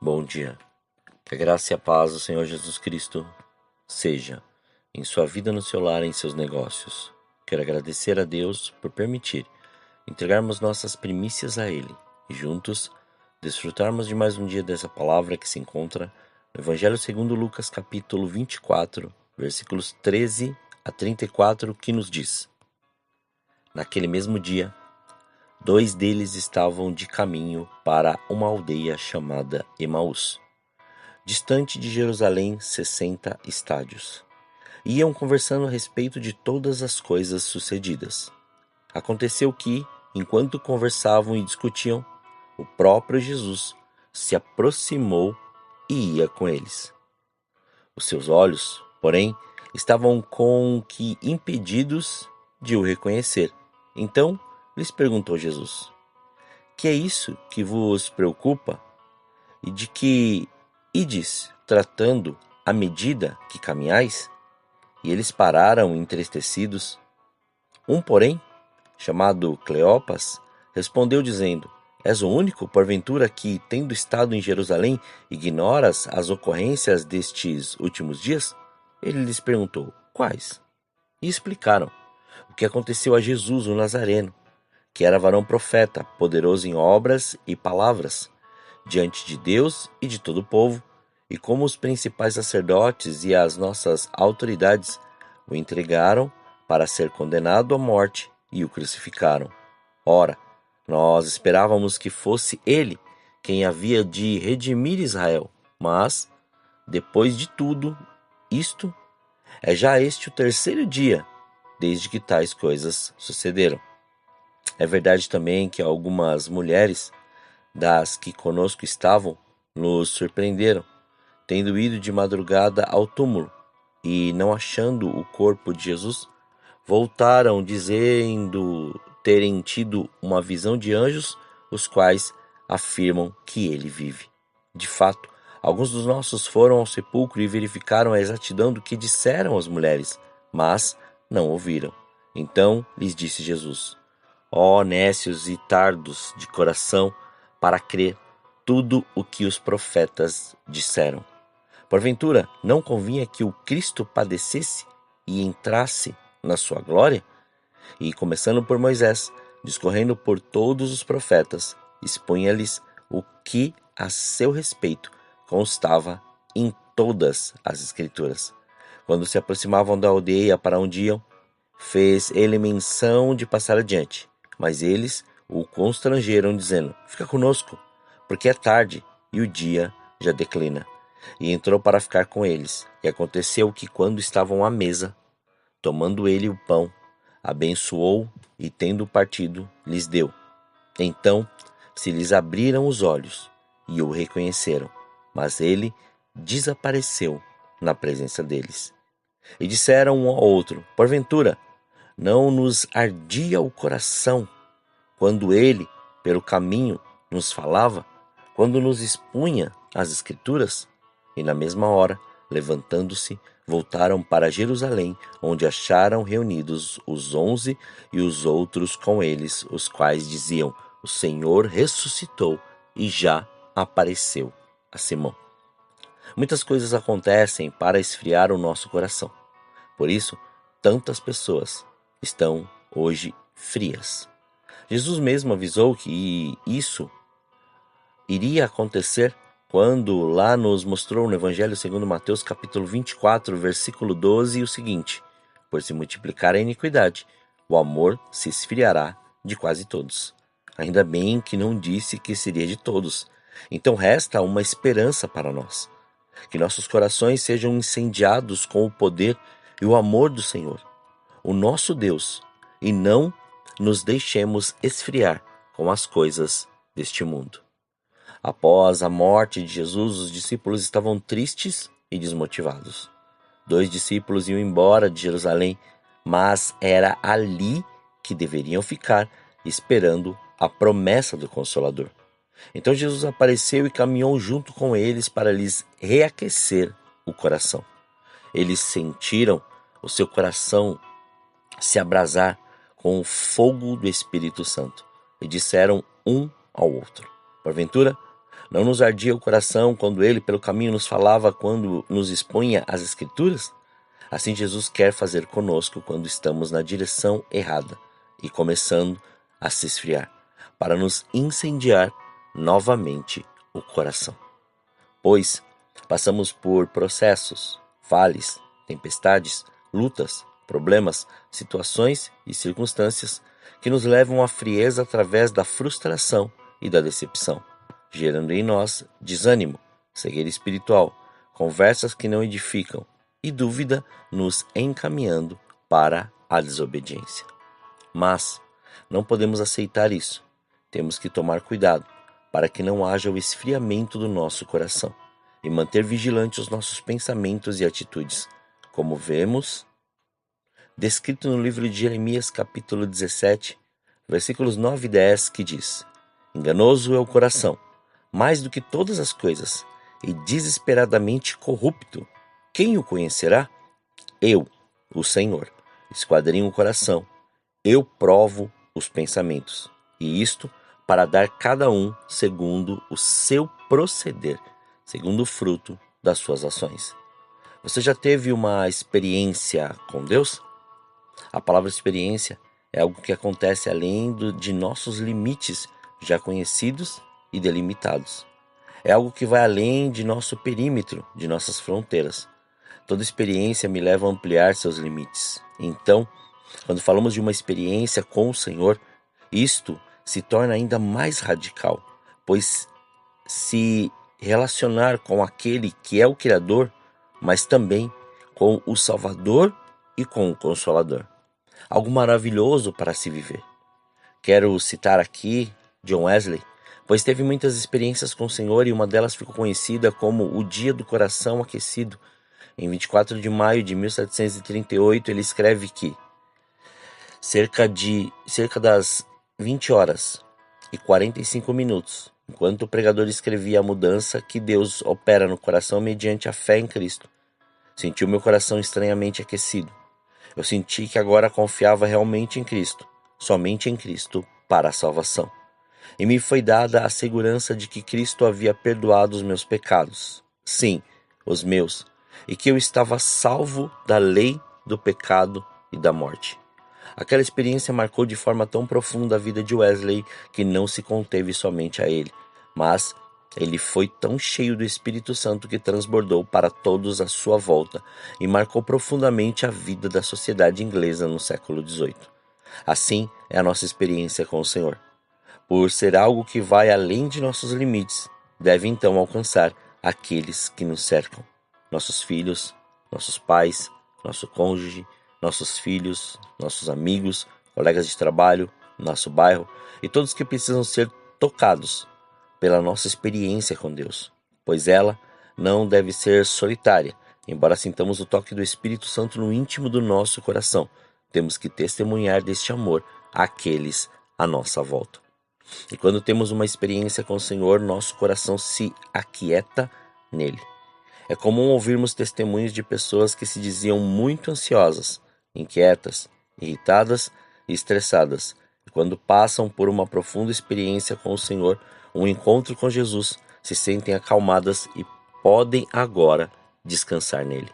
Bom dia. Que a graça e a paz do Senhor Jesus Cristo seja em sua vida, no seu lar, em seus negócios. Quero agradecer a Deus por permitir entregarmos nossas primícias a Ele e juntos desfrutarmos de mais um dia dessa palavra que se encontra no Evangelho segundo Lucas, capítulo 24, versículos 13 a 34, que nos diz: Naquele mesmo dia, 2 deles estavam de caminho para uma aldeia chamada Emaús, distante de Jerusalém 60 estádios. Iam conversando a respeito de todas as coisas sucedidas. Aconteceu que, enquanto conversavam e discutiam, o próprio Jesus se aproximou e ia com eles. Os seus olhos, porém, estavam com que impedidos de o reconhecer. Então lhes perguntou Jesus: Que é isso que vos preocupa? E de que ides tratando à medida que caminhais? E eles pararam entristecidos. Um, porém, chamado Cleopas, respondeu dizendo: És o único, porventura, que, tendo estado em Jerusalém, ignoras as ocorrências destes últimos dias? Ele lhes perguntou: Quais? E explicaram o que aconteceu a Jesus, o Nazareno, que era varão profeta, poderoso em obras e palavras, diante de Deus e de todo o povo, e como os principais sacerdotes e as nossas autoridades o entregaram para ser condenado à morte e o crucificaram. Ora, nós esperávamos que fosse ele quem havia de redimir Israel, mas, depois de tudo isto, é já este o terceiro dia desde que tais coisas sucederam. É verdade também que algumas mulheres das que conosco estavam nos surpreenderam, tendo ido de madrugada ao túmulo e, não achando o corpo de Jesus, voltaram dizendo terem tido uma visão de anjos, os quais afirmam que ele vive. De fato, alguns dos nossos foram ao sepulcro e verificaram a exatidão do que disseram as mulheres, mas não ouviram. Então lhes disse Jesus: Ó nécios e tardos de coração, para crer tudo o que os profetas disseram. Porventura, não convinha que o Cristo padecesse e entrasse na sua glória? E, começando por Moisés, discorrendo por todos os profetas, expunha-lhes o que a seu respeito constava em todas as Escrituras. Quando se aproximavam da aldeia para onde iam, fez ele menção de passar adiante, mas eles o constrangeram, dizendo: Fica conosco, porque é tarde e o dia já declina. E entrou para ficar com eles. E aconteceu que, quando estavam à mesa, tomando ele o pão, abençoou e, tendo partido, lhes deu. Então se lhes abriram os olhos e o reconheceram, mas ele desapareceu na presença deles. E disseram um ao outro: Porventura, não nos ardia o coração quando ele, pelo caminho, nos falava, quando nos expunha as Escrituras? E na mesma hora, levantando-se, voltaram para Jerusalém, onde acharam reunidos os 11 e os outros com eles, os quais diziam: O Senhor ressuscitou e já apareceu a Simão. Muitas coisas acontecem para esfriar o nosso coração. Por isso, tantas pessoas estão hoje frias. Jesus mesmo avisou que isso iria acontecer quando lá nos mostrou no Evangelho segundo Mateus, capítulo 24, versículo 12, o seguinte: Por se multiplicar a iniquidade, o amor se esfriará de quase todos. Ainda bem que não disse que seria de todos. Então resta uma esperança para nós: que nossos corações sejam incendiados com o poder e o amor do Senhor, o nosso Deus, e não nos deixemos esfriar com as coisas deste mundo. Após a morte de Jesus, os discípulos estavam tristes e desmotivados. 2 discípulos iam embora de Jerusalém, mas era ali que deveriam ficar, esperando a promessa do Consolador. Então Jesus apareceu e caminhou junto com eles para lhes reaquecer o coração. Eles sentiram o seu coração se abrasar com o fogo do Espírito Santo e disseram um ao outro: Porventura, Não nos ardia o coração quando ele pelo caminho nos falava, quando nos expunha as Escrituras? Assim Jesus quer fazer conosco quando estamos na direção errada e começando a se esfriar, para nos incendiar novamente o coração. Pois passamos por processos, vales, tempestades, lutas, problemas, situações e circunstâncias que nos levam à frieza através da frustração e da decepção, gerando em nós desânimo, cegueira espiritual, conversas que não edificam e dúvida nos encaminhando para a desobediência. Mas não podemos aceitar isso. Temos que tomar cuidado para que não haja o esfriamento do nosso coração e manter vigilantes os nossos pensamentos e atitudes, como vemos descrito no livro de Jeremias, capítulo 17, versículos 9 e 10, que diz: Enganoso é o coração, mais do que todas as coisas, e desesperadamente corrupto. Quem o conhecerá? Eu, o Senhor, esquadrinho o coração, eu provo os pensamentos, e isto para dar cada um segundo o seu proceder, segundo o fruto das suas ações. Você já teve uma experiência com Deus? A palavra experiência é algo que acontece além de nossos limites já conhecidos e delimitados. É algo que vai além de nosso perímetro, de nossas fronteiras. Toda experiência me leva a ampliar seus limites. Então, quando falamos de uma experiência com o Senhor, isto se torna ainda mais radical, pois se relacionar com aquele que é o Criador, mas também com o Salvador e com o Consolador. Algo maravilhoso para se viver. Quero citar aqui John Wesley, pois teve muitas experiências com o Senhor e uma delas ficou conhecida como o Dia do Coração Aquecido. Em 24 de maio de 1738, ele escreve que cerca das 20 horas e 45 minutos, enquanto o pregador escrevia a mudança que Deus opera no coração mediante a fé em Cristo, senti o meu coração estranhamente aquecido. Eu senti que agora confiava realmente em Cristo, somente em Cristo, para a salvação. E me foi dada a segurança de que Cristo havia perdoado os meus pecados, sim, os meus, e que eu estava salvo da lei, do pecado e da morte. Aquela experiência marcou de forma tão profunda a vida de Wesley que não se conteve somente a ele, mas ele foi tão cheio do Espírito Santo que transbordou para todos à sua volta e marcou profundamente a vida da sociedade inglesa no século XVIII. Assim é a nossa experiência com o Senhor. Por ser algo que vai além de nossos limites, deve então alcançar aqueles que nos cercam. Nossos filhos, nossos pais, nosso cônjuge, nossos filhos, nossos amigos, colegas de trabalho, nosso bairro e todos que precisam ser tocados pela nossa experiência com Deus, pois ela não deve ser solitária. Embora sintamos o toque do Espírito Santo no íntimo do nosso coração, temos que testemunhar deste amor àqueles à nossa volta. E quando temos uma experiência com o Senhor, nosso coração se aquieta nele. É comum ouvirmos testemunhos de pessoas que se diziam muito ansiosas, inquietas, irritadas e estressadas, e quando passam por uma profunda experiência com o Senhor, um encontro com Jesus, se sentem acalmadas e podem agora descansar nele.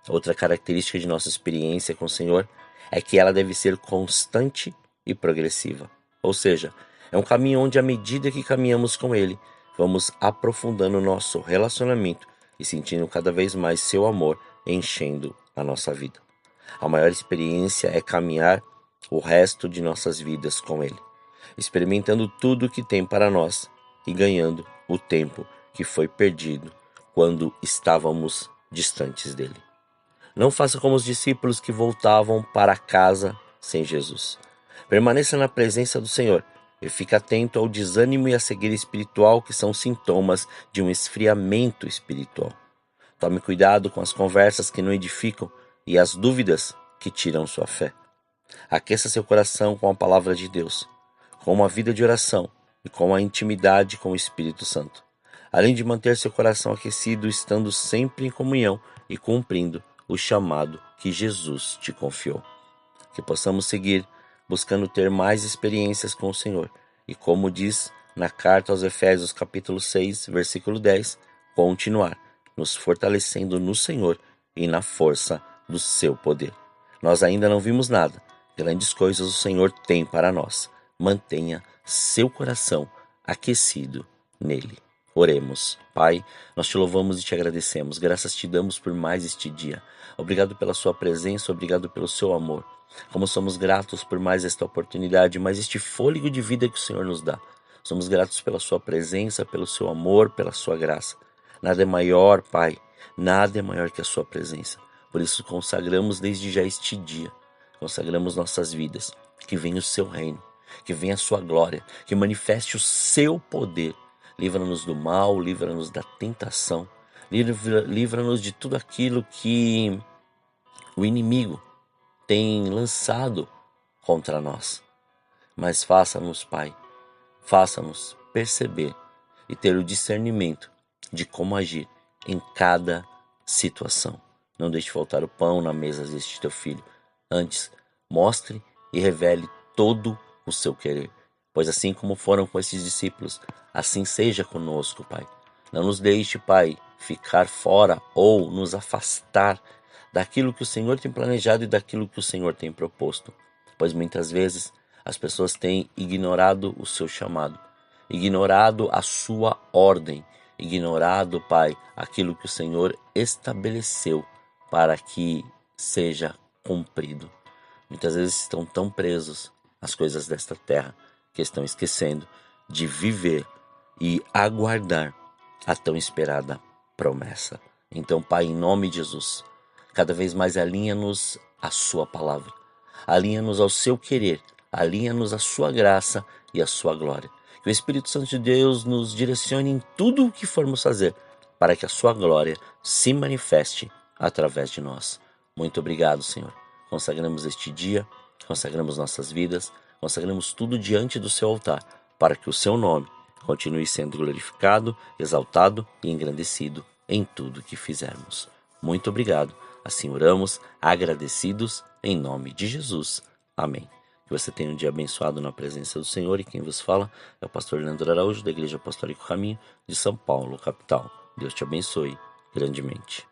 Outra característica de nossa experiência com o Senhor é que ela deve ser constante e progressiva. Ou seja, é um caminho onde, à medida que caminhamos com Ele, vamos aprofundando o nosso relacionamento e sentindo cada vez mais seu amor enchendo a nossa vida. A maior experiência é caminhar o resto de nossas vidas com Ele, experimentando tudo o que tem para nós e ganhando o tempo que foi perdido quando estávamos distantes dele. Não faça como os discípulos que voltavam para casa sem Jesus. Permaneça na presença do Senhor e fique atento ao desânimo e à cegueira espiritual, que são sintomas de um esfriamento espiritual. Tome cuidado com as conversas que não edificam e as dúvidas que tiram sua fé. Aqueça seu coração com a palavra de Deus, com uma vida de oração e com a intimidade com o Espírito Santo, além de manter seu coração aquecido, estando sempre em comunhão e cumprindo o chamado que Jesus te confiou. Que possamos seguir buscando ter mais experiências com o Senhor e, como diz na carta aos Efésios, capítulo 6, versículo 10, continuar nos fortalecendo no Senhor e na força do seu poder. Nós ainda não vimos nada, grandes coisas o Senhor tem para nós. Mantenha seu coração aquecido nele. Oremos. Pai, nós te louvamos e te agradecemos. Graças te damos por mais este dia. Obrigado pela sua presença, obrigado pelo seu amor. Como somos gratos por mais esta oportunidade, mais este fôlego de vida que o Senhor nos dá. Somos gratos pela sua presença, pelo seu amor, pela sua graça. Nada é maior, Pai, nada é maior que a sua presença. Por isso consagramos desde já este dia, consagramos nossas vidas, que venha o seu reino, que venha a sua glória, que manifeste o seu poder. Livra-nos do mal, livra-nos da tentação, livra-nos de tudo aquilo que o inimigo tem lançado contra nós. Mas faça-nos, Pai, faça-nos perceber e ter o discernimento de como agir em cada situação. Não deixe faltar o pão na mesa deste teu filho. Antes, mostre e revele todo o seu querer. Pois assim como foram com esses discípulos, assim seja conosco, Pai. Não nos deixe, Pai, ficar fora ou nos afastar daquilo que o Senhor tem planejado e daquilo que o Senhor tem proposto. Pois muitas vezes as pessoas têm ignorado o seu chamado, ignorado a sua ordem, ignorado, Pai, aquilo que o Senhor estabeleceu para que seja cumprido. Muitas vezes estão tão presos às coisas desta terra que estão esquecendo de viver e aguardar a tão esperada promessa. Então, Pai, em nome de Jesus, cada vez mais alinha-nos à sua palavra, alinha-nos ao seu querer, alinha-nos à sua graça e à sua glória. Que o Espírito Santo de Deus nos direcione em tudo o que formos fazer, para que a sua glória se manifeste através de nós. Muito obrigado, Senhor. Consagramos este dia, consagramos nossas vidas, consagramos tudo diante do seu altar, para que o seu nome continue sendo glorificado, exaltado e engrandecido em tudo que fizermos. Muito obrigado. Assim oramos, agradecidos, em nome de Jesus. Amém. Que você tenha um dia abençoado na presença do Senhor, e quem vos fala é o pastor Leandro Araújo, da Igreja Apostólica Caminho de São Paulo, capital. Deus te abençoe grandemente.